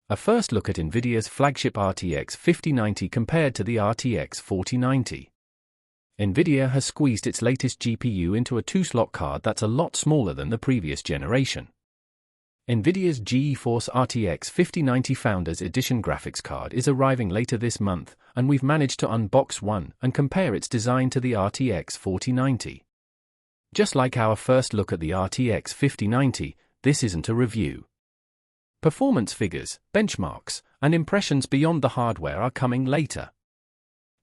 A first look at Nvidia's flagship RTX 5090 compared to the RTX 4090. Nvidia has squeezed its latest GPU into a 2-slot card that's a lot smaller than the previous generation. Nvidia's GeForce RTX 5090 Founders Edition graphics card is arriving later this month, and we've managed to unbox one and compare its design to the RTX 4090. Just like our first look at the RTX 5090, this isn't a review. Performance figures, benchmarks, and impressions beyond the hardware are coming later.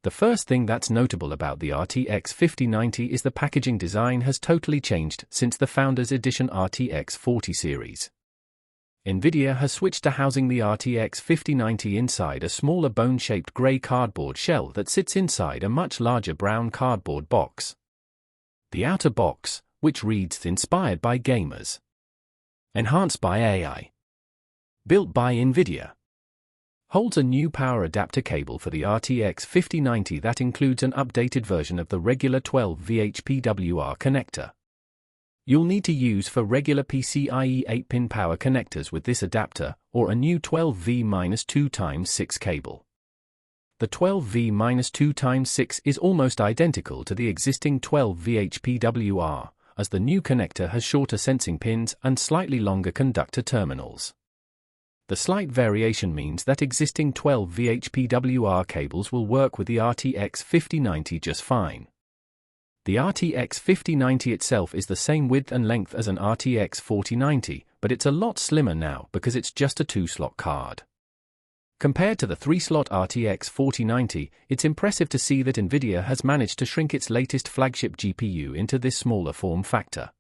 The first thing that's notable about the RTX 5090 is the packaging design has totally changed since the Founders Edition RTX 40 series. Nvidia has switched to housing the RTX 5090 inside a smaller bone-shaped grey cardboard shell that sits inside a much larger brown cardboard box. The outer box, which reads "Inspired by Gamers," enhanced by AI, built by Nvidia, holds a new power adapter cable for the RTX 5090 that includes an updated version of the regular 12V HPWR connector. You'll need to use for regular PCIe 8-pin power connectors with this adapter, or a new 12V-2x6 cable. The 12V-2x6 is almost identical to the existing 12V HPWR, as the new connector has shorter sensing pins and slightly longer conductor terminals. The slight variation means that existing 12V HPWR cables will work with the RTX 5090 just fine. The RTX 5090 itself is the same width and length as an RTX 4090, but it's a lot slimmer now because it's just a 2-slot card. Compared to the 3-slot RTX 4090, it's impressive to see that Nvidia has managed to shrink its latest flagship GPU into this smaller form factor.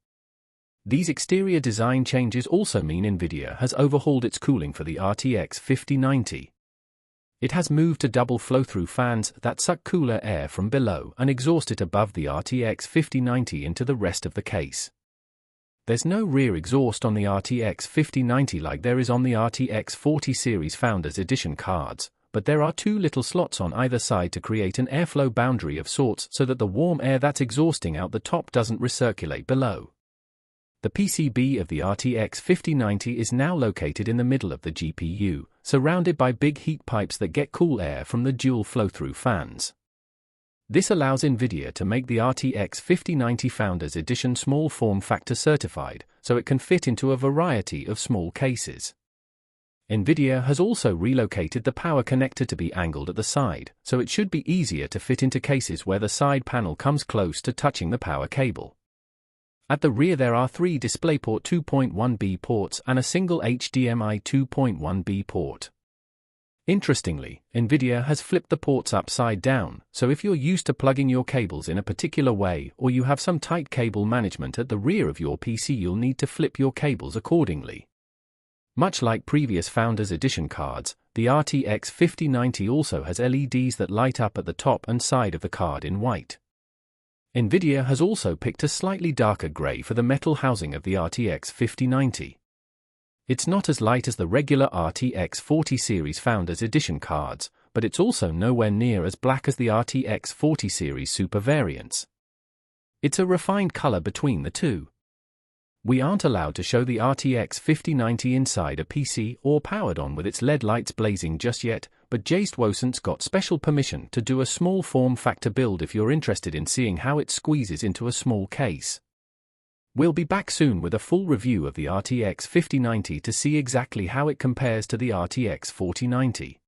These exterior design changes also mean Nvidia has overhauled its cooling for the RTX 5090. It has moved to double flow-through fans that suck cooler air from below and exhaust it above the RTX 5090 into the rest of the case. There's no rear exhaust on the RTX 5090 like there is on the RTX 40 series Founders Edition cards, but there are 2 little slots on either side to create an airflow boundary of sorts so that the warm air that's exhausting out the top doesn't recirculate below. The PCB of the RTX 5090 is now located in the middle of the GPU, surrounded by big heat pipes that get cool air from the dual flow-through fans. This allows Nvidia to make the RTX 5090 Founders Edition small form factor certified, so it can fit into a variety of small cases. Nvidia has also relocated the power connector to be angled at the side, so it should be easier to fit into cases where the side panel comes close to touching the power cable. At the rear there are 3 DisplayPort 2.1b ports and a single HDMI 2.1b port. Interestingly, Nvidia has flipped the ports upside down, so if you're used to plugging your cables in a particular way or you have some tight cable management at the rear of your PC, you'll need to flip your cables accordingly. Much like previous Founders Edition cards, the RTX 5090 also has LEDs that light up at the top and side of the card in white. Nvidia has also picked a slightly darker grey for the metal housing of the RTX 5090. It's not as light as the regular RTX 40 series Founders Edition cards, but it's also nowhere near as black as the RTX 40 series Super variants. It's a refined color between the two. We aren't allowed to show the RTX 5090 inside a PC or powered on with its LED lights blazing just yet, but JSTWOSENT's got special permission to do a small form factor build if you're interested in seeing how it squeezes into a small case. We'll be back soon with a full review of the RTX 5090 to see exactly how it compares to the RTX 4090.